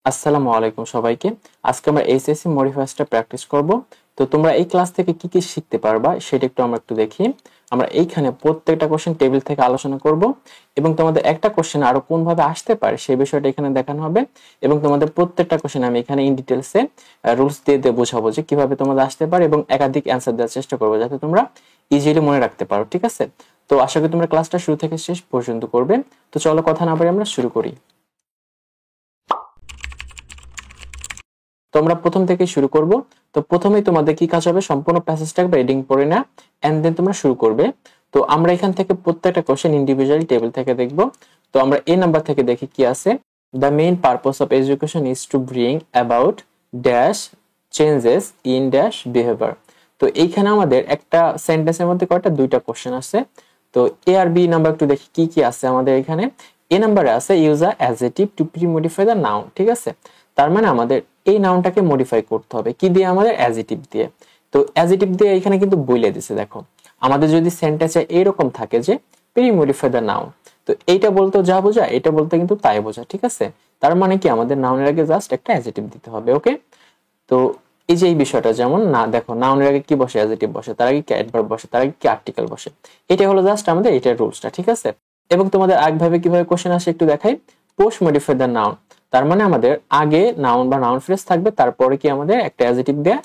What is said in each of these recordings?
আসসালামু আলাইকুম সবাইকে। আজকে আমরা এইচএসসি মডিফায়ার্সটা প্র্যাকটিস করব। তো তোমরা এই ক্লাস থেকে কি কি শিখতে পারবা সেটা আমরা একটু দেখি। আমরা এইখানে প্রত্যেকটা কোশ্চেন টেবিল থেকে আলোচনা করব এবং তোমাদের একটা কোশ্চেন আরো কোন ভাবে আসতে পারে সেই বিষয়টা এখানে দেখানো হবে এবং তোমাদের প্রত্যেকটা কোশ্চেন আমি এখানে ইন ডিটেইলসে রুলস দিয়ে বোঝাবো যে কিভাবে তোমাদের আসতে পারে এবং একাধিক অ্যান্সার দেওয়ার চেষ্টা করবো যাতে তোমরা ইজিলি মনে রাখতে পারো, ঠিক আছে? তো আশা করি তোমরা ক্লাসটা শুরু থেকে শেষ পর্যন্ত করবে। তো চলো কথা না বলে আমরা শুরু করি। তো আমরা প্রথম থেকে শুরু করব। তো প্রথমেই তোমাদের কি কাজ হবে, সম্পূর্ণ প্যাসেজটা রিডিং পড়ে না এন্ড দেন তোমরা শুরু করবে। তো আমরা এখান থেকে প্রত্যেকটা কোশ্চেন ইন্ডিভিজুয়ালি টেবিল থেকে দেখব। তো আমরা এই নাম্বার থেকে দেখি কি আছে। The main purpose of education is to bring about dash changes in dash behaviour. তো এইখানে আমাদের একটা সেন্টেন্সের মধ্যে কয়টা দুইটা কোশ্চেন আছে। তো এ আর বি নাম্বার একটু দেখি কি কি আছে আমাদের এখানে। এ নাম্বারে আছে use a adjective to premodify the noun, ঠিক আছে? তার মানে আমাদের এই নাউনটাকে মডিফাই করতে হবে কি দিয়ে, আমাদের অ্যাডজেক্টিভ দিয়ে। তো অ্যাডজেক্টিভ দিয়ে এখানে কিন্তু বলে দিছে, দেখো আমাদের যদি সেন্টেন্সে এরকম থাকে যে প্রি মডিফাই দ্য নাউন, তো এইটা বলতে যা বোঝা এটা বলতে কিন্তু তাই বোঝা, ঠিক আছে? তার মানে কি আমাদের নাউনের আগে জাস্ট একটা অ্যাডজেক্টিভ দিতে হবে, ওকে? তো এই যে এই বিষয়টা, যেমন না দেখো নাউনের আগে কি বসে, অ্যাডজেক্টিভ বসে, তার আগে কি অ্যাডভার্ব বসে, তার আগে কি আর্টিকেল বসে। এটা হলো জাস্ট আমাদের এটার রুলসটা, ঠিক আছে? এবং তোমাদের আগভাবে কিভাবে কোশ্চেন আসে একটু দেখাই। পোস্ট মডিফাই দ্য নাউন, তার মানে আমাদের আগে নাউন বা নাউন ফ্রেজ থাকবে, তারপরে কি আমাদের একটা অ্যাডজেক্টিভ দিয়ে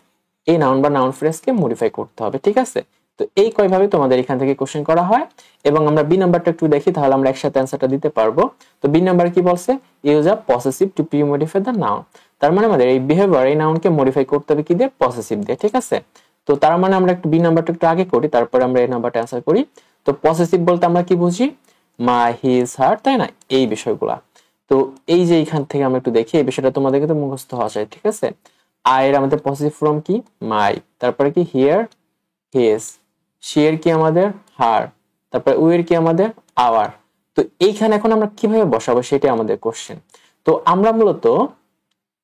এই নাউন বা নাউন ফ্রেজকে মডিফাই করতে হবে, ঠিক আছে? তো এই কয়ভাবে তোমাদের এখান থেকে কোশ্চেন করা হয়। এবং আমরা বি নাম্বারটা একটু দেখি, তাহলে আমরা একসাথে অ্যান্সারটা দিতে পারবো। তো বি নাম্বার কি বলছে, use a possessive two premodify the noun. তার মানে আমাদের এই বিহেভিয়ার এই নাউনকে মডিফাই করতে হবে কি দিয়ে, পসেসিভ দিয়ে, ঠিক আছে? তো তার মানে আমরা একটু বি নাম্বারটা একটু আগে করি, তারপরে আমরা এই নাম্বারটা অ্যান্সার করি। তো পসেসিভ বলতে আমরা কি বুঝি, মাই, হিজ, হার, তাই না, এই বিষয়গুলা। তো এই যে এইখান থেকে আমরা একটু দেখি, এই বিষয়টা তোমাদেরকে তো মুখস্থ হওয়া চাই, ঠিক আছে? আয়ের আমাদের পসেসিভ ফর্ম কি, মাই, তারপরে কি হিয়ার, হিজ, শি এর কি আমাদের হার, তারপরে উই এর কি আমাদের আওয়ার। তো এইখানে এখন আমরা কিভাবে বসাবো সেটাই আমাদের কোশ্চেন। তো আমরা মূলত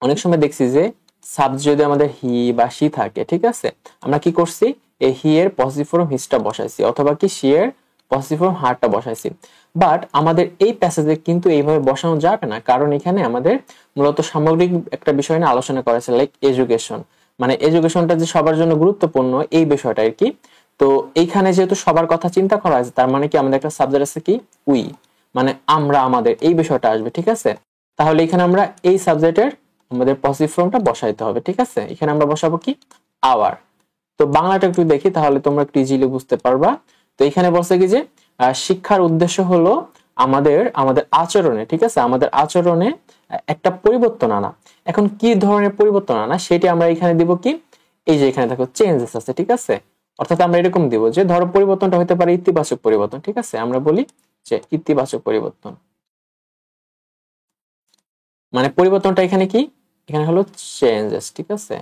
অনেক সময় দেখছি যে সাবজেক্ট যদি আমাদের হি বা শি থাকে, ঠিক আছে, আমরা কি করছি, এই হি এর পজিটিভ ফর্ম হিজটা বসাইছি অথবা কি শি এর পজিটিভ ফর্ম হারটা বসাইছি। বাট আমাদের এই প্যাসেজে কিন্তু এইভাবে বসানো যাবে না, কারণ এখানে আমাদের মূলত সামগ্রিক একটা বিষয় নিয়ে আলোচনা করেছে, লাইক এডুকেশন। মানে এডুকেশনটা যে সবার জন্য গুরুত্বপূর্ণ এই বিষয়টা আর কি। তো এইখানে যেহেতু সবার কথা চিন্তা করা হয়েছে, তার মানে কি আমাদের একটা সাবজেক্ট আছে কি, উই, মানে আমরা, আমাদের এই বিষয়টা আসবে, ঠিক আছে? তাহলে এখানে আমরা এই সাবজেক্টের আমাদের পজিটিভ ফর্মটা বসাইতে হবে, ঠিক আছে? এখানে আমরা বসাবো কি, আওয়ার। তো বাংলাটা একটু দেখি, তাহলে তোমরা একটু ইজিলি বুঝতে পারবা। তো এখানে বলছে কি যে শিক্ষার উদ্দেশ্য হলো আমাদের আমাদের আচরণে, ঠিক আছে, আমাদের আচরণে একটা পরিবর্তন আনা। এখন কি ধরনের পরিবর্তন আনা সেটা আমরা এখানে দিব কি, এই যে এখানে দেখো চেঞ্জেস আছে, ঠিক আছে? অর্থাৎ আমরা এরকম দিব যে ধরো পরিবর্তনটা হতে পারে ইতিবাচক পরিবর্তন, ঠিক আছে? আমরা বলি যে ইতিবাচক পরিবর্তন, মানে পরিবর্তনটা এখানে কি, এখানে হলো চেঞ্জেস, ঠিক আছে?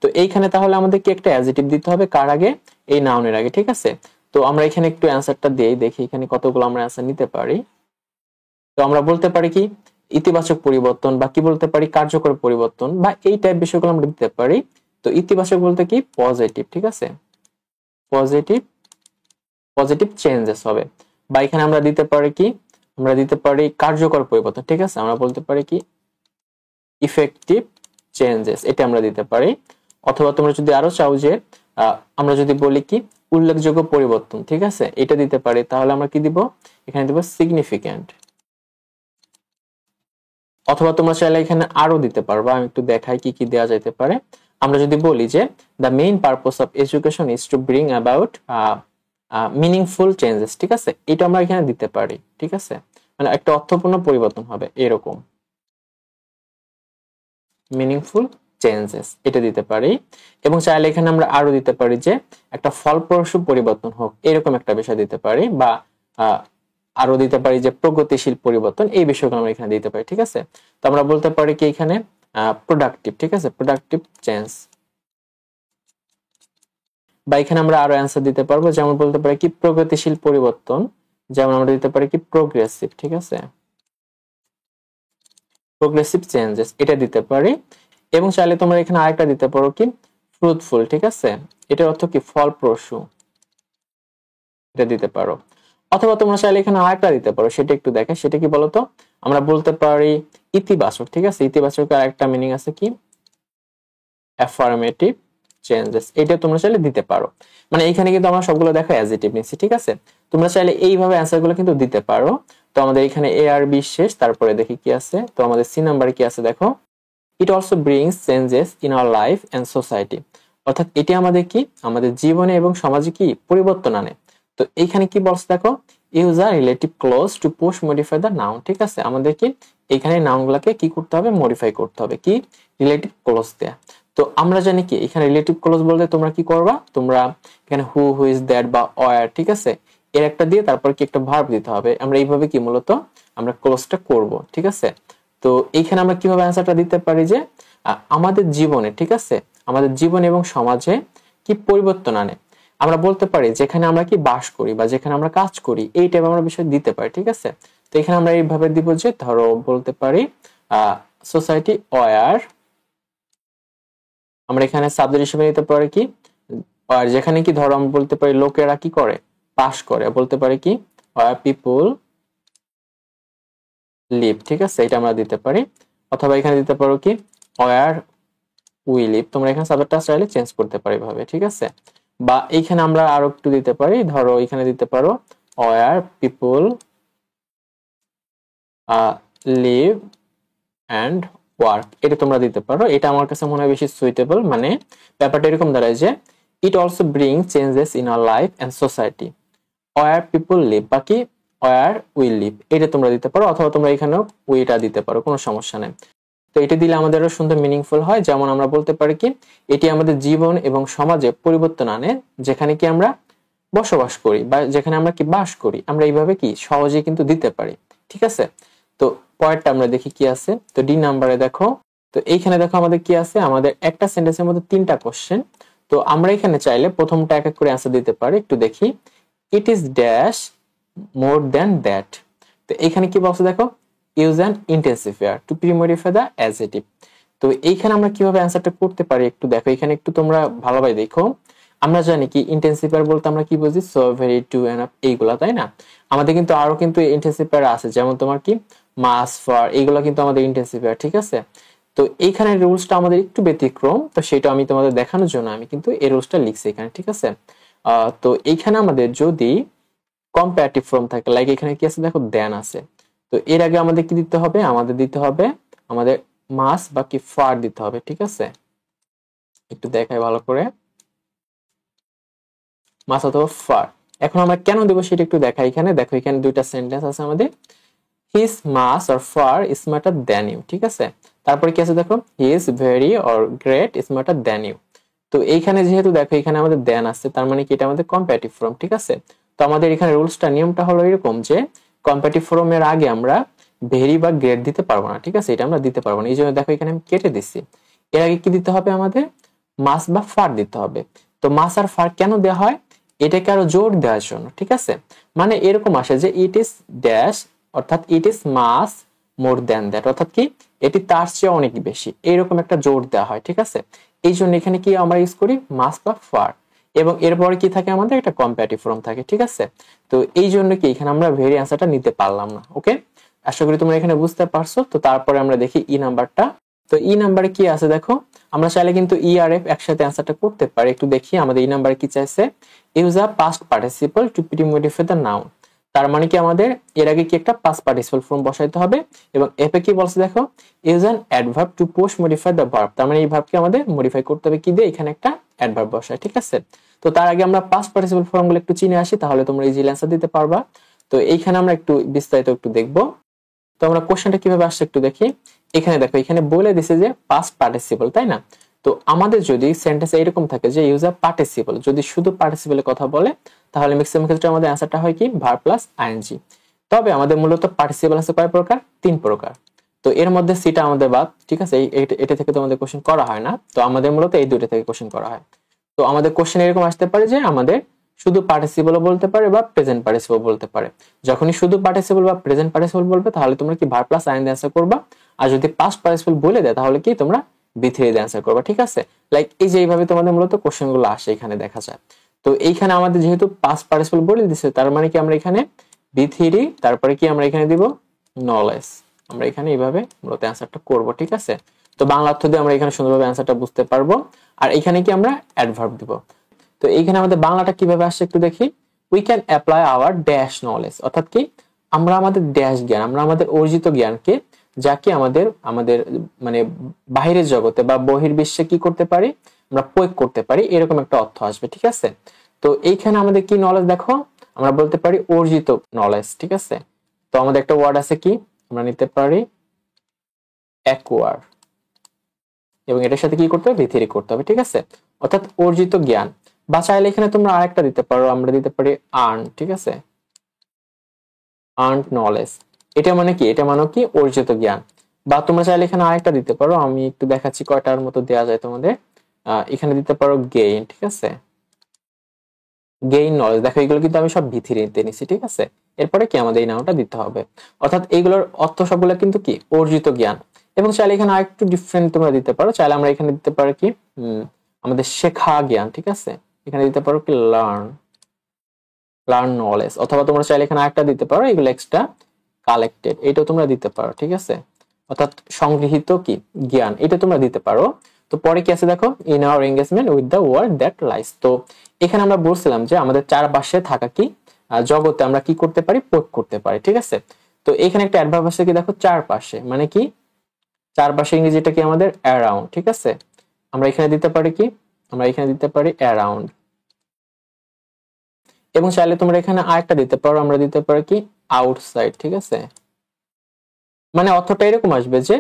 তো এইখানে তাহলে আমাদের কি একটা অ্যাডজেক্টিভ দিতে হবে, কার আগে, এই নাউনের আগে, ঠিক আছে? তো আমরা এখানে একটু অ্যান্সারটা দিই, দেখি এখানে কতগুলো আমরা অ্যান্সার নিতে পারি। তো আমরা বলতে পারি কি ইতিবাচক পরিবর্তন, বা কি বলতে পারি কার্যকর পরিবর্তন, বা এই টাইপ বিষয়গুলো আমরা দিতে পারি। তো ইতিবাচক বলতে কি পজিটিভ, ঠিক আছে, পজিটিভ, পজিটিভ চেঞ্জেস হবে। বা এখানে আমরা দিতে পারি কি, আমরা দিতে পারি কার্যকর পরিবর্তন, ঠিক আছে, আমরা বলতে পারি কি ইফেক্টিভ চেঞ্জেস, এটা আমরা দিতে পারি। অথবা তোমরা যদি আরো চাও যে আমরা যদি বলি কি উল্লেখযোগ্য পরিবর্তন, ঠিক আছে, এটা দিতে পারি, তাহলে আমরা কি দিব, এখানে দিব সিগনিফিক্যান্ট। অথবা তোমরা চাইলে এখানে আরো দিতে পারবা, আমি একটু দেখাই কি কি দেওয়া যেতে পারে। আমরা যদি বলি যে the main purpose of education is to bring about meaningful changes, ঠিক আছে, এটা আমরা এখানে দিতে পারি, ঠিক আছে, মানে একটা অর্থপূর্ণ পরিবর্তন হবে এরকম, মিনিংফুল চেঞ্জেস, এটা দিতে পারি। এবং চাইলে এখানে আমরা আরো দিতে পারি যে একটা ফলপ্রসূ পরিবর্তন হোক, এরকম একটা বিষয় দিতে পারি। বা আরো দিতে পারি যে প্রগতিশীল পরিবর্তন, এই বিষয়গুলো আমরা এখানে দিতে পারি, ঠিক আছে? তো আমরা বলতে পারি কি এখানে প্রোডাক্টিভ, ঠিক আছে, প্রোডাক্টিভ চেঞ্জ। বা এখানে আমরা আরো অ্যান্সার দিতে পারবো, যেমন বলতে পারি কি প্রগতিশীল পরিবর্তন, যেমন আমরা দিতে পারি কি প্রোগ্রেসিভ, ঠিক আছে, প্রোগ্রেসিভ চেঞ্জেস, এটা দিতে পারি। এবং চাইলে তোমরা এখানে আরেকটা দিতে পারো কি ফ্রুটফুল, ঠিক আছে, এটার অর্থ কি ফলপ্রসূ, এটা দিতে পারো। অথবা তোমরা চাইলে এখানে আরেকটা দিতে পারো, সেটা একটু দেখে, সেটা কি বলতো, আমরা বলতে পারি ইতিবাচক। ঠিক আছে, ইতিবাচক আরেকটা মিনিং আছে কি, অ্যাফার্মেটিভ চেঞ্জেস, এটা তোমরা চাইলে দিতে পারো। মানে এখানে কিন্তু আমরা সবগুলো দেখো অ্যাজিটিভ নিচ্ছি। ঠিক আছে, তোমরা চাইলে এইভাবে অ্যান্সার গুলো কিন্তু দিতে পারো। তো আমাদের এখানে এ আর বি শেষ, তারপরে দেখি কি আছে। তো আমাদের সি নাম্বারে কি আছে দেখো, it also brings changes in our life and society, অর্থাৎ এটি আমাদের কি, আমাদের জীবনে এবং সমাজে কি পরিবর্তন আনে। তো এইখানে কি বলছে দেখো, use a relative close two post modify the noun. ঠিক আছে, আমাদের কি এখানে নাউন গুলাকে কি করতে হবে, মডিফাই করতে হবে, কি রিলেটিভ ক্লোজ দেয়া। তো আমরা জানি কি এখানে রিলেটিভ ক্লোজ বলতে তোমরা কি করবা, তোমরা এখানে হু, হু ইজ, দ্যাট বা ওয়্যার, ঠিক আছে, এর একটা দিয়ে তারপর কি একটা ভার্ব দিতে হবে। আমরা এইভাবে কি মূলত আমরা ক্লোজটা করব। ঠিক আছে, তো এইখানে আমরা কিভাবে অ্যান্সারটা দিতে পারি যে আমাদের জীবনে, ঠিক আছে, আমাদের জীবন এবং সমাজে কি পরিবর্তন আনে। আমরা বলতে পারি যেখানে আমরা কি বাস করি বা যেখানে আমরা কাজ করি, এই টাইপের আমরা বিষয় দিতে পারি। ঠিক আছে, তো এখানে আমরা এইভাবে দিব যে, ধরো বলতে পারি সোসাইটি ওয়্যার, আমরা এখানে সাবজেক্ট হিসেবে নিতে পারি কি, আর যেখানে কি ধরো আমরা বলতে পারি লোকেরা কি করে, বাস করে, বলতে পারি কি ওয়্যার পিপল লিভ। ঠিক আছে, এটা আমরা দিতে পারি। অথবা এখানে দিতে পারো কি ওয়্যার উই লিভ, তোমরা এখানে সাবজেক্টটা চাইলে চেঞ্জ করতে পারো এভাবে। ঠিক আছে, বা এইখানে আমরা আরো একটু দিতে পারি, ধরো এখানে দিতে পারো where people live and work, এটা তোমরা দিতে পারো। এটা আমার কাছে মনে হয় বেশি সুইটেবল। মানে ব্যাপারটা এরকম দাঁড়ায় যে, it also bring changes in our life and society, where people live, বাকি ওয়্যার উই লিভ, এটা তোমরা দিতে পারো। অথবা তোমরা এখানেও উইটা দিতে পারো, কোনো সমস্যা নেই। তো এটা দিলে আমাদের আরো সুন্দর মিনিংফুল হয়। যেমন আমরা বলতে পারি কি, এটি আমাদের জীবন এবং সমাজে পরিবর্তন আনে, যেখানে কি আমরা বসবাস করি বা যেখানে আমরা কি বাস করি, আমরা এইভাবে কি সহজে কিন্তু দিতে পারি। ঠিক আছে, তো পরেরটা আমরা দেখি কি আছে। তো ডি নাম্বারে দেখো, তো এইখানে দেখো আমাদের কি আছে, আমাদের একটা সেন্টেন্সের মধ্যে 3টা কোশ্চেন। তো আমরা এখানে চাইলে প্রথমটা এক এক করে অ্যান্সার দিতে পারি। একটু দেখি, it is dash more than that. তো এখানে কি বলছে দেখো, use an intensifier to premodify the adjective. তো এইখানে আমরা কিভাবে অ্যান্সারটা করতে পারি একটু দেখো, এখানে একটু তোমরা ভালোভাবে দেখো। আমরা জানি কি ইন্টেন্সিফায়ার বলতে আমরা কি বুঝি, সো, ভেরি, টু, এনাফ, এইগুলা, তাই না। আমাদের কিন্তু আরো কিন্তু ইন্টেন্সিফায়ার আছে, যেমন তোমার কি মাস, ফর, এইগুলা কিন্তু আমাদের ইন্টেন্সিফায়ার। ঠিক আছে, তো এইখানে রুলসটা আমাদের একটু ব্যতিক্রম, তো সেটা আমি তোমাদের দেখানোর জন্য আমি কিন্তু এই রুলসটা লিখছি এখানে। ঠিক আছে, তো এইখানে আমাদের যদি কম্পারেটিভ ফর্ম থাকে, লাইক এখানে কি আছে দেখো, দেন আছে, তো এর আগে আমাদের কি দিতে হবে, আমাদের দিতে হবে আমাদের মাস বা কি ফার দিতে হবে। ঠিক আছে, একটু দেখাই ভালো করে, মাস অথবা ফার। এখন আমরা কেন দেবো সেটা একটু দেখাই। এখানে দেখো, এখানে দুইটা সেন্টেন্স আছে আমাদের, he's much or far smarter than you. ঠিক আছে, তারপরে কি আছে দেখো, he is very or great smarter than you. তো এইখানে যেহেতু দেখো এখানে আমাদের দেন আছে, তার মানে কি এটা আমাদের কম্পারেটিভ ফর্ম। ঠিক আছে, তো আমাদের এখানে রুলসটা, নিয়মটা হলো এরকম যে, কম্পারেটিভ ফর্মের আগে আমরা ভেরি বা গ্রেট দিতে পারবো না। ঠিক আছে, এটা আমরা দিতে পারবো না, এই জন্য দেখো এখানে আমি কেটে দিচ্ছি। এর আগে কি দিতে হবে, আমাদের মাস বা ফার দিতে হবে। তো মাস আর ফার কেন দেওয়া হয়, এটাকে আরো জোর দেওয়ার জন্য। ঠিক আছে, মানে এরকম আসে যে, ইট ইজ ড্যাশ, অর্থাৎ it is much more than that, অর্থাৎ কি এটি তার চেয়ে অনেক বেশি, এইরকম একটা জোর দেওয়া হয়। ঠিক আছে, এই জন্য এখানে কি আমরা ইউজ করি, মাস বা ফার, এবং এরপরে কি থাকে আমাদের একটা কম্পারেটিভ ফর্ম থাকে। ঠিক আছে, তো এই জন্য কি এখানে আমরা ভেরি অ্যান্সারটা নিতে পারলাম না। ওকে, আশা করি তোমরা এখানে বুঝতে পারছো। তো তারপরে আমরা দেখি ই নাম্বারটা। তো ই নাম্বারে কি আছে দেখো, আমরা চাইলে কিন্তু ই আর এফ একসাথে অ্যান্সারটা করতে পারি। একটু দেখি আমাদের ই নাম্বারে কি চাইছে, use a past participle to premodify the noun. তার মানে কি আমাদের এর আগে কি একটা পাস্ট পার্টিসিপল ফর্ম বসাইতে হবে, এবং এফে কি বলছে দেখো, use an adverb to post modify the verb. তার মানে এই ভার্বকে আমাদের মডিফাই করতে হবে কি দিয়ে, এখানে একটা অ্যাডভার্ব বসায়। ঠিক আছে, তো তার আগে আমরা পাস্ট পার্টিসিপল ফর্ম গুলো একটু চিনে আসি, তাহলে তোমরা ইজিলি অ্যান্সার দিতে পারবা। তো এইখানে আমরা একটু বিস্তারিত একটু দেখবো। তো আমরা কোশ্চেনটা কিভাবে আসছে একটু দেখি। এখানে দেখো, এখানে বলে দিছে যে পাস্ট পার্টিসিপল, তাই না। তো আমাদের যদি সেন্টেন্স এরকম থাকে যে ইউজ আ পার্টিসিপল, যদি শুধু পার্টিসিপলের কথা বলে, তাহলে ম্যাক্সিমাম ক্ষেত্রে আমাদের অ্যান্সারটা হয় কি ভার্ব প্লাস আইএনজি। তবে আমাদের মূলত পার্টিসিপল আছে কয় প্রকার, 3 প্রকার। তো এর মধ্যে সিটা আমাদের বাদ। ঠিক আছে, এটা থেকে তো আমাদের কোশ্চেন করা হয় না, তো আমাদের মূলত এই দুটো থেকে কোশ্চেন করা হয়। তো আমাদের কোশ্চেন এরকম আসতে পারে যে, আমাদের শুধু পার্টিসিপলও বলতে পারে বা প্রেজেন্ট পার্টিসিপল বলতে পারে। যখনই শুধু পার্টিসিপল বা প্রেজেন্ট পার্টিসিপল বলবে, তাহলে তোমরা কি ভার্ব প্লাস আইএন দিয়ে অ্যান্সার করবা। আর যদি পাস্ট পার্টিসিপল বলে দেয়, তাহলে কি তোমরা বি3 দিয়ে অ্যান্সার করবা। ঠিক আছে, লাইক এই যে এইভাবে তোমাদের মূলত কোশ্চেন গুলো আসে, এখানে দেখা যায়। তো এইখানে আমাদের যেহেতু পাস্ট পার্টিসিপল বলে দিছে, তার মানে কি আমরা এখানে B3 তারপরে কি আমরা এখানে দিব নলেজ। আমরা এখানে এইভাবে মূলত অ্যান্সারটা করব, ঠিক আছে। তো বাংলা অর্থ দিয়ে আমরা এখানে সুন্দরভাবে অ্যান্সারটা বুঝতে পারবো। আর এখানে কি আমরা অ্যাডভার্ব দিব। তো এইখানে আমাদের বাংলাটা কিভাবে আসছে একটু দেখি। We can apply our dash knowledge, অর্থাৎ কি আমরা আমাদের ড্যাশ জ্ঞান, আমরা আমাদের অর্জিত জ্ঞানকে, যা কি আমাদের আমাদের মানে বাহিরের জগতে বা বহির্বিশ্বে কি করতে পারি, আমরা প্রয়োগ করতে পারি, এরকম একটা অর্থ আসবে, ঠিক আছে। তো এইখানে আমাদের কি নলেজ দেখো, আমরা বলতে পারি অর্জিত নলেজ, ঠিক আছে। তো আমাদের একটা ওয়ার্ড আছে কি, আমরা নিতে পারি অ্যাকোয়ার, এবং এটার সাথে কি করতে হবে ভিথিরি করতে হবে, ঠিক আছে। অর্থাৎ অর্জিত জ্ঞান। বা চাইলে এখানে তোমরা আরেকটা দিতে পারো, আমরা দিতে পারি আর্ন, ঠিক আছে, আর্ন নলেজ। এটা মানে কি, এটা মানে কি অর্জিত জ্ঞান। বা তোমরা চাইলে এখানে আরেকটা দিতে পারো, আমি একটু দেখাচ্ছি কয়টার মতো দেওয়া যায় তোমাদের। এখানে দিতে পারো গেইন, ঠিক আছে, গেইন নলেজ। দেখো এগুলো কিন্তু আমি সব ভিথিরিতে নিছি, ঠিক আছে। এরপরে কি আমাদের এই নামটা দিতে হবে, অর্থাৎ এইগুলোর অর্থ সবগুলো কিন্তু কি অর্জিত জ্ঞান। এবং চাইলে এখানে আরেকটু ডিফারেন্ট তোমরা দিতে পারো, চাইলে আমরা এখানে দিতে পারি কি আমাদের শেখা জ্ঞান, ঠিক আছে। এখানে দিতে পারো কি লার্ন, লার্ন নলেজ। অথবা তোমরা চাইলে এখানে আরেকটা দিতে পারো, এগুলো এক্সট্রা কালেক্টেড, এটাও তোমরা দিতে পারো, ঠিক আছে। অর্থাৎ সংগৃহীত কি জ্ঞান, এটা তোমরা দিতে পারো। তো পরে কি আছে দেখো, in our engagement with the world that lies. তো এখানে আমরা বলছিলাম যে আমাদের চারপাশে থাকা কি জগতে আমরা কি করতে পারি, প্রয়োগ করতে পারি, ঠিক আছে। তো এখানে একটা অ্যাডভার্ব আছে কি দেখো, চারপাশে মানে কি, চারপাশে ইংরেজিটা কি আমাদের অ্যারাউন্ড, ঠিক আছে। আমরা এখানে দিতে পারি কি, আমরা এখানে দিতে পারি অ্যারাউন্ড। এবং চাইলে তোমরা এখানে আরেকটা দিতে পারো, আমরা দিতে পারি কি আউটসাইড, ঠিক আছে। মানে অর্থটা এরকম আসবে যে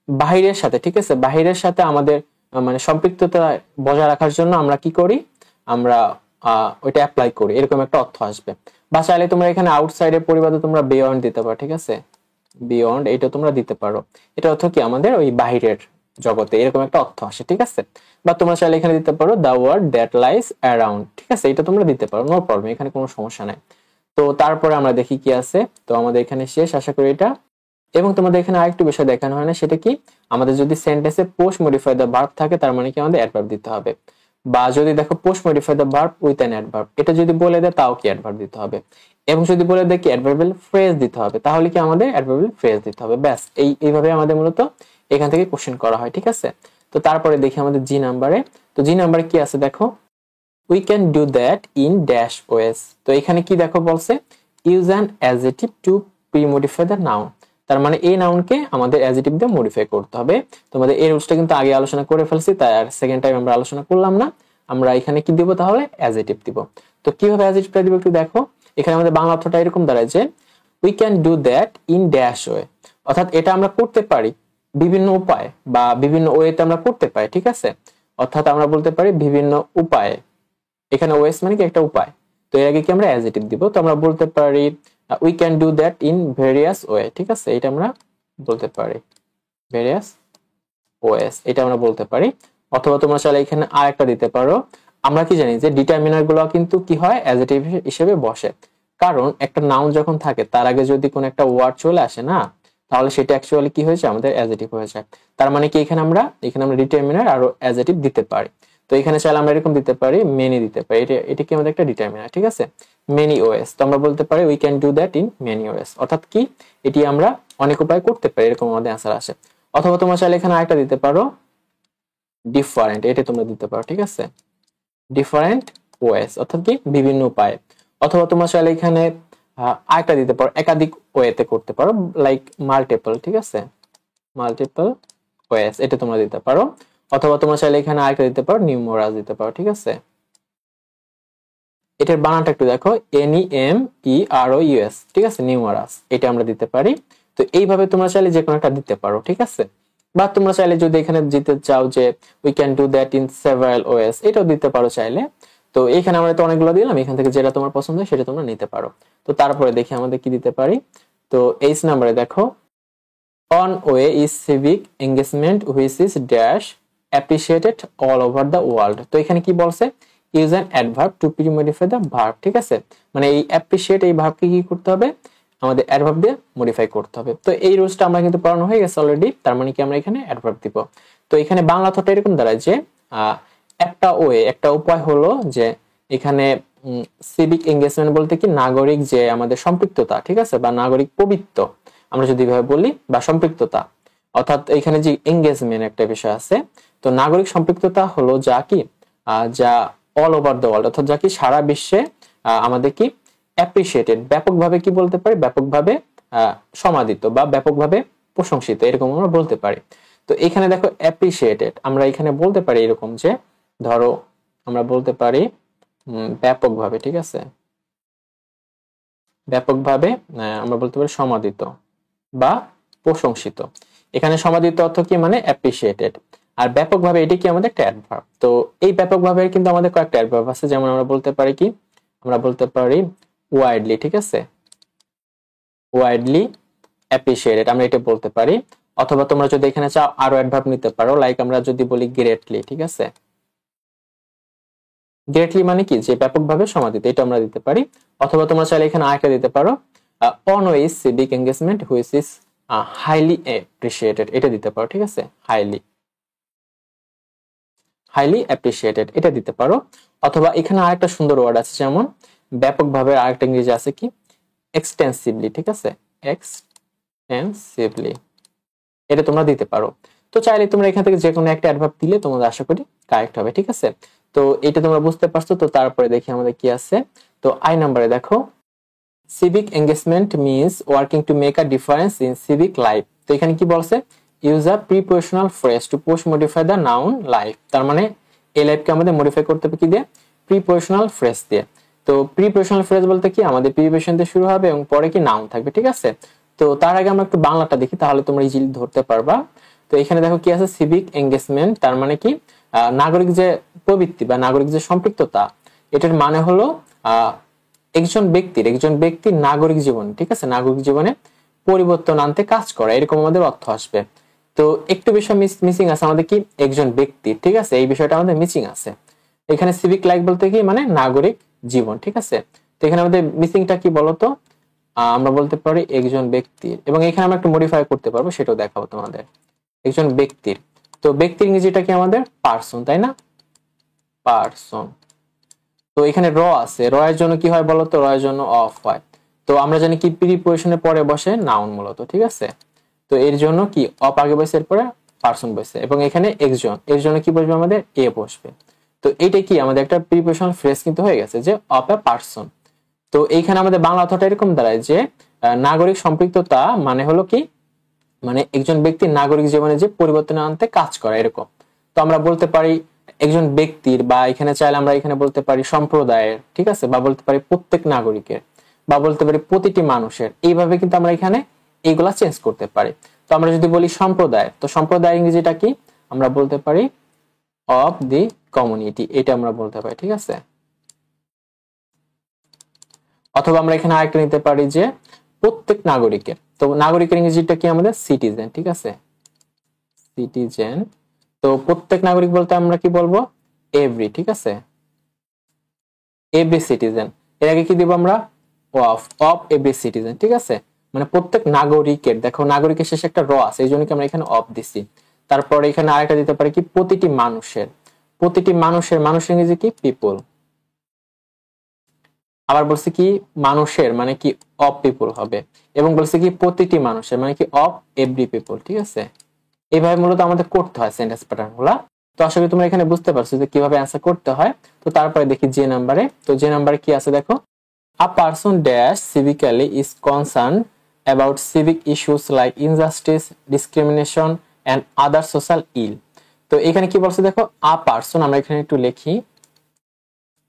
বাহিরের সাথে, ঠিক আছে, বাহিরের সাথে আমাদের মানে সম্পৃক্ততা বজায় রাখার জন্য আমরা কি করি, আমরা ওইটা অ্যাপ্লাই করি, এরকম একটা অর্থ আসবে। বা চাইলে তোমরা এখানে আউটসাইডের পরিবর্তে তোমরা বিয়ন্ড দিতে পারো, ঠিক আছে, বিয়ন্ড এটা তোমরা দিতে পারো। এটা অর্থ কি আমাদের ওই বাহিরের জগতে, এরকম একটা অর্থ আসে, ঠিক আছে। বা তোমরা চাইলে এখানে দিতে পারো the world that lies around, ঠিক আছে, এটা তোমরা দিতে পারো, নো প্রবলেম, এখানে কোনো সমস্যা নাই। তো তারপরে আমরা দেখি কি আছে। তো আমাদের এখানে শেষ আশা করি এটা। এবং তোমাদের এখানে আরেকটু বিষয় দেখানো হয় না, সেটা কি আমাদের যদি সেন্টেন্সে পোস্ট মডিফাই দ্য ভার্ব থাকে, তার মানে কি আমাদের অ্যাডভার্ব দিতে হবে। বা যদি দেখো post modify the verb with an adverb, এটা যদি বলে দেয় তাও কি অ্যাডভার্ব দিতে হবে। এবং যদি বলে দেয় কি অ্যাডভার্বিয়াল ফ্রেজ দিতে হবে, তাহলে কি আমাদের অ্যাডভার্বিয়াল ফ্রেজ দিতে হবে। ব্যাস এইভাবে আমাদের মূলত এখান থেকে কোশ্চেন করা হয়, ঠিক আছে। তো তারপরে দেখি আমাদের জি নাম্বারে। তো জি নাম্বারে কি আছে দেখো, we can do that in dash ways. তো এখানে কি দেখো বলছে, use an adjective to premodify the noun. তার মানে এই নাউনকে আমাদের অ্যাডজেক্টিভ দিয়ে মডিফাই করতে হবে। তোমাদের এই রুলসটা কিন্তু আগে আলোচনা করে ফেলছি, তাই আর সেকেন্ড টাইম আমরা আলোচনা করলাম না। আমরা এখানে কি দিব তাহলে, অ্যাডজেক্টিভ দিব। তো কিভাবে অ্যাডজেক্টিভটা দিব একটু দেখো। এখানে আমাদের বাংলা অর্থটা এরকম দাঁড়ায় যে we can do that in dash way, অর্থাৎ এটা আমরা করতে পারি বিভিন্ন উপায় বা বিভিন্ন ওয়েতে আমরা করতে পারি, ঠিক আছে। অর্থাৎ আমরা বলতে পারি বিভিন্ন উপায়ে, এখানে ওয়েস মানে কি একটা উপায়। তো এর আগে কি আমরা অ্যাডজেক্টিভ দিব, তো আমরা বলতে পারি we can do that in various way, ঠিক আছে, এটা আমরা বলতে পারি ভেরিয়াস ওয়েস, এটা আমরা বলতে পারি। অথবা তোমরা চাইলে এখানে আরেকটা দিতে পারো, আমরা কি জানি যে ডিটারমিনার গুলো কিন্তু কি হয় অ্যাডজেক্টিভ হিসেবে বসে। কারণ একটা নাউন যখন থাকে তার আগে যদি কোনো একটা ওয়ার্ড চলে আসে না, তাহলে সেটা অ্যাকচুয়ালি কি হয়েছে আমাদের অ্যাডজেক্টিভ হয়ে যায়। তার মানে কি এখানে আমরা ডিটারমিনার আর অ্যাডজেক্টিভ দিতে পারি। তো এখানে চাইলে আমরা এরকম দিতে পারি, মেনি দিতে পারি, এটা কি আমাদের একটা ডিটারমিনার, ঠিক আছে, মেনি ওয়েস। তো আমরা বলতে পারি we can do that in many ওয়েস, অর্থাৎ কি এটি আমরা অনেক উপায় করতে পারি, এরকম আমাদের অ্যান্সার আসে। অথবা তোমরা চাইলে এখানে আরেকটা দিতে পারো, ডিফারেন্ট, এটা তোমরা দিতে পারো, ঠিক আছে, ডিফারেন্ট ওয়েস, অর্থাৎ কি বিভিন্ন উপায়ে। অথবা তোমরা চাইলে এখানে আরেকটা দিতে পারো, একাধিক ওয়েতে করতে পারো, লাইক মাল্টিপল, ঠিক আছে, মাল্টিপল ওয়েস, এটা তোমরা দিতে পারো। অথবা তোমরা চাইলে এখানে আরেকটা দিতে পারো, নিউমোরাস দিতে পারো, ঠিক আছে। এটার বানানটা একটু দেখো, NEMEROUS, ঠিক আছে, নিউমারাস, এটা আমরা দিতে পারি। তো এইভাবে তোমরা চাইলে যে কোনো একটা দিতে পারো, ঠিক আছে। বা তোমরা চাইলে যদি এখানে দিতে চাও যে we can do that in several ways, এটাও দিতে পারো চাইলে। তো এখানে আমরা তো অনেকগুলো দিলাম, এখান থেকে যেটা তোমার পছন্দ হয় সেটা তোমরা নিতে পারো। তো তারপরে দেখি আমাদের কি দিতে পারি। তো এইচ নাম্বারে দেখো, one way is civic engagement which is dash appreciated all over the world. তো এখানে কি বলছে, use an adverb to premodify the verb, ঠিক আছে। মানে এই অ্যাপ্রিসিয়েট এই ভার্বকে কি করতে হবে, আমাদের অ্যাডভার্ব দিয়ে মডিফাই করতে হবে। তো এই রুলসটা আমরা কিন্তু পড়ানো হয়ে গেছে অলরেডি, তার মানে কি আমরা এখানে অ্যাডভার্ব দিব। তো এখানে বাংলা অর্থটা এরকম দাঁড়ায় যে একটা উপায় হলো যে এখানে সিভিক এঙ্গেজমেন্ট বলতে কি নাগরিক যে আমাদের সম্পৃক্ততা, ঠিক আছে, বা নাগরিক প্রবৃত্ত আমরা যদি এভাবে বলি, বা সম্পৃক্ততা, অর্থাৎ এখানে যে এঙ্গেজমেন্ট একটা বিষয় আছে, তো নাগরিক সম্পৃক্ততা হলো যা কি যা অল ওভার দ্য ওয়ার্ল্ড, অর্থাৎ যা কি সারা বিশ্বে আমাদের কি অ্যাপ্রিসিয়েটেড, ব্যাপকভাবে কি বলতে পারি, ব্যাপকভাবে সমাদিত বা ব্যাপকভাবে প্রশংসিত, এরকম আমরা বলতে পারি। তো এখানে দেখো অ্যাপ্রিসিয়েটেড আমরা এখানে বলতে পারি এরকম যে ধরো আমরা বলতে পারি ব্যাপকভাবে, ঠিক আছে, ব্যাপকভাবে আমরা বলতে পারি সমাদিত বা প্রশংসিত। এখানে সমাদিত অর্থ কি, মানে অ্যাপ্রিসিয়েটেড, আর ব্যাপকভাবে এটি কি আমাদের একটা অ্যাডভার্ব। তো এই ব্যাপকভাবে কিন্তু আমাদের কয়েকটা অ্যাডভার্ব আছে, যেমন আমরা বলতে পারি কি, আমরা বলতে পারি ওয়াইডলি, ঠিক আছে, ওয়াইডলি অ্যাপ্রিসিয়েটেড আমরা এটা বলতে পারি। অথবা তোমরা যদি এখানে চাও আরো অ্যাডভার্ব নিতে পারো, লাইক আমরা যদি বলি গ্রেটলি, ঠিক আছে, গ্রেটলি মানে কি যে ব্যাপকভাবে সমাদিত, এটা আমরা দিতে পারি। অথবা তোমরা চাইলে এখানে আরেকটা দিতে পারো always civic engagement which is highly appreciated, এটা দিতে পারো, ঠিক আছে, হাইলি অ্যাপ্রিসিয়েটেড এটা দিতে পারো। অথবা এখানে আরেকটা সুন্দর ওয়ার্ড আছে, যেমন ব্যাপকভাবে আরেকটা ইংরেজি আছে কি এক্সটেন্সিভলি, ঠিক আছে, এক্সটেন্সিভলি এটা তোমরা দিতে পারো। তো চাইলে তোমরা এখান থেকে যে কোনো একটা অ্যাডভার্ব দিলে তোমাদের আশা করি কারেক্ট হবে, ঠিক আছে। তো এটা তোমরা বুঝতে পারছো। তো তারপরে দেখি আমাদের কি আছে। তো আই নাম্বারে দেখো civic engagement means working to make a difference in civic life. তো এখানে কি বলছে, use a prepositional phrase to post modify the noun life. তার মানে এই লাইফকে আমাদের মডিফাই করতে হবে কি দিয়ে, প্রিপোজিশনাল ফ্রেজ দিয়ে। তো প্রিপোজিশনাল ফ্রেজ বলতে কি আমাদের প্রিপোজিশন দিয়ে শুরু হবে এবং পরে কি নাউন থাকবে, ঠিক আছে। তো তার আগে আমরা একটু বাংলাটা দেখি, তাহলে তোমরা ইজিলি ধরতে পারবা। তো এখানে দেখো কি আছে, সিভিক এঙ্গেজমেন্ট তার মানে কি নাগরিক যে প্রবৃত্তি বা নাগরিক যে সম্পৃক্ততা, এটার মানে হলো একজন ব্যক্তির নাগরিক জীবন, ঠিক আছে, নাগরিক জীবনে পরিবর্তন আনতে কাজ করা, এরকম আমাদের অর্থ আসবে। তো একটু বিষয় মিসিং আছে আমাদের, কি একজন ব্যক্তি, ঠিক আছে, এই বিষয়টা আমাদের মিসিং আছে এখানে। সিভিক লাইফ বলতে কি মানে নাগরিক জীবন, ঠিক আছে। তো এখানে আমাদের মিসিংটা কি বলতো, আমরা বলতে পারি একজন ব্যক্তির, এবং এখানে আমরা একটু মডিফাই করতে পারবো, সেটাও দেখাবো তোমাদের। একজন ব্যক্তির, তো ব্যক্তির ইংরেজিটা কি আমাদের পারসন, তাই না, পারসন। তো এখানে র আছে, র এর জন্য কি হয় বলতো, র এর জন্য অফ হয়। তো আমরা জানি কি প্রিপোজিশনের পরে বসে নাউন মূলত, ঠিক আছে। তো এর জন্য কি অফ আগে বসে, এরপরে পারসন বসে, এবং এখানে একজন, এর জন্য কি বসবে আমাদের এ বসবে। তো এইটা কি আমাদের একটা প্রিপোজিশনাল ফ্রেজ কিন্তু হয়ে গেছে, যে অফ এ পারসন। তো এইখানে আমাদের বাংলা অর্থটা এরকম দাঁড়ায় যে নাগরিক সম্পৃক্ততা মানে হলো কি, মানে একজন ব্যক্তির নাগরিক জীবনে যে পরিবর্তন আনতে কাজ করা, এরকম। তো আমরা বলতে পারি একজন ব্যক্তির, বা এখানে চাইলে আমরা এখানে বলতে পারি সম্প্রদায়ের, ঠিক আছে, বা বলতে পারি প্রত্যেক নাগরিকের, বা বলতে পারি প্রতিটি মানুষের, এইভাবে কিন্তু আমরা এখানে এইগুলা চেঞ্জ করতে পারি। তো আমরা যদি বলি সম্প্রদায়, তো সম্প্রদায় ইংরেজিটা কি আমরা বলতে পারি অফ দি কমিউনিটি, এটা আমরা বলতে পারি, ঠিক আছে। অথবা আমরা এখানে আরেকটা নিতে পারি যে প্রত্যেক নাগরিকের, তো নাগরিকের ইংরেজিটা কি আমাদের সিটিজেন, ঠিক আছে, সিটিজেন। তো প্রত্যেক নাগরিক বলতে আমরা কি বলবো এভরি, ঠিক আছে, এভরি সিটিজেন। এর আগে কি দিব আমরা অফ এভরি সিটিজেন, ঠিক আছে, মানে প্রত্যেক নাগরিকের। দেখো নাগরিকের শেষে একটা র আছে, এই জন্য কি আমরা এখানে অফ দিছি। তারপরে এখানে আরেকটা দিতে পারি কি প্রতিটি মানুষের, মানুষের ইংরেজি কি পিপল। আবার বলছে কি মানুষের মানে কি অফ পিপল হবে, এবং বলছে কি প্রতিটি মানুষের মানে কি অফ এভরি পিপল, ঠিক আছে। এইভাবে মূলত আমাদের করতে হয় সেন্টেন্স প্যাটার্ন গুলা। তো আশা করি তোমরা এখানে বুঝতে পারছো যে কিভাবে অ্যান্সার করতে হয়। তো তারপরে দেখি যে নাম্বারে, তো যে নাম্বারে কি আছে দেখো, a person dash civically is concern about civic issues like injustice, discrimination and other social ill. তো এখানে কি বলছে দেখো, আ পারসন, আমরা এখানে একটু লিখি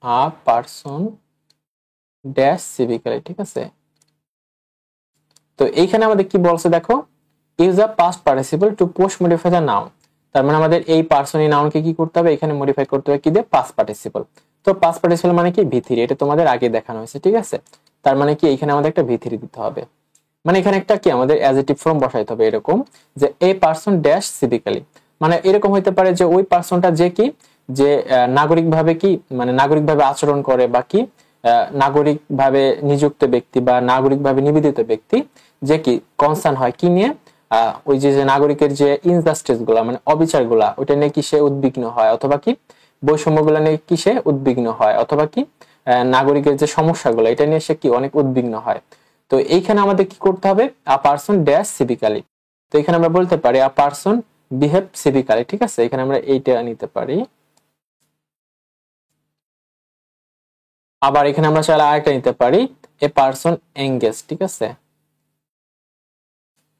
আ পারসন ড্যাশ সিভিক্যালি, ঠিক আছে। তো এইখানে আমাদের কি বলছে দেখো, use a past participle to post modify the noun. তার মানে আমাদের এই পার্সনি নাউনকে কি করতে হবে, এখানে মডিফাই করতে হবে কি দিয়ে, পাস্ট পার্টিসিপল। তো পাস্ট পার্টিসিপল মানে কি ভি3, এটা তোমাদের আগে দেখানো হয়েছে, ঠিক আছে। তার মানে কি এখানে আমাদের একটা ভি3 দিতে হবে, মানে এখানে একটা কি আমাদের অ্যাডজেক্টিভ ফর্ম বসাইতে হবে, এরকম যে এ পার্সন ড্যাশ সিভিক্যালি, মানে এরকম হইতে পারে যে ওই পার্সনটা যে কি যে নাগরিকভাবে কি মানে নাগরিকভাবে আচরণ করে, বা কি নাগরিকভাবে নিযুক্ত ব্যক্তি বা নাগরিকভাবে নিবেদিত ব্যক্তি, যে কি কনসার্ন হয় কি নিয়ে, ওই যে নাগরিকের যে ইনজাস্টিস গুলা মানে অবিচার গুলা, ওইটা নিয়ে কি সে উদ্বিগ্ন হয়, অথবা কি বৈষম্যগুলো নিয়ে কি সে উদ্বিগ্ন হয়, অথবা কি নাগরিকের যে সমস্যাগুলো এটা নিয়ে সে কি অনেক উদ্বিগ্ন হয়। তো এইখানে আমাদের কি করতে হবে, আ পারসন ড্যাশ সিভিক্যালি। তো এখানে আমরা বলতে পারি আ পারসন বিহেভ সিভিক্যালি, ঠিক আছে, এখানে আমরা এইটা নিতে পারি। আবার এখানে আমরা চাইলে আরেকটা নিতে পারি, এ পারসন এঙ্গেজ, ঠিক আছে,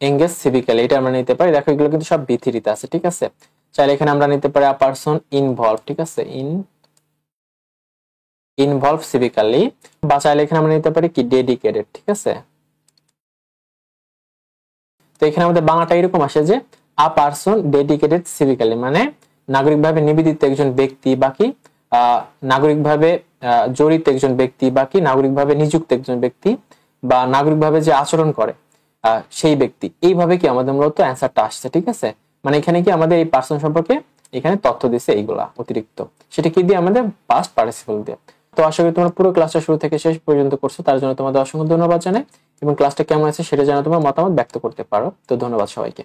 এঙ্গেজ সিভিক্যালি, এটা আমরা নিতে পারি। দেখো এগুলো কিন্তু সব বি3 তে আছে, ঠিক আছে। চাইলে এখানে আমরা নিতে পারি আ পারসন ইনভলভ, ঠিক আছে, ইনভলভ সিভিক্যালি, বা চাইলে এখানে আমরা নিতে পারি কি ডেডিকেটেড, ঠিক আছে। তো এখানে আমাদের বাংলাটা এরকম আসে যে আ পারসন ডেডিকেটেড সিভিক্যালি, মানে নাগরিকভাবে নিবেদিত একজন ব্যক্তি, বাকি নাগরিকভাবে জড়িত একজন ব্যক্তি, বাকি নাগরিকভাবে নিযুক্ত একজন ব্যক্তি, বা নাগরিকভাবে যে আচরণ করে সেই ব্যক্তি, এইভাবে কি আমাদের মূলত অ্যান্সারটা আসছে, ঠিক আছে। মানে এখানে কি আমাদের এই পারসন সম্পর্কে এখানে তথ্য দিচ্ছে এইগুলা অতিরিক্ত, সেটা কি দিয়ে আমাদের পাস্ট পার্টিসিপল দিয়ে। তো আশা করি তোমরা পুরো ক্লাসটা শুরু থেকে শেষ পর্যন্ত করছো, তার জন্য তোমাদের অসংখ্য ধন্যবাদ জানাই, এবং ক্লাসটা কেমন আছে সেটা যেন তোমার মতামত ব্যক্ত করতে পারো। তো ধন্যবাদ সবাইকে।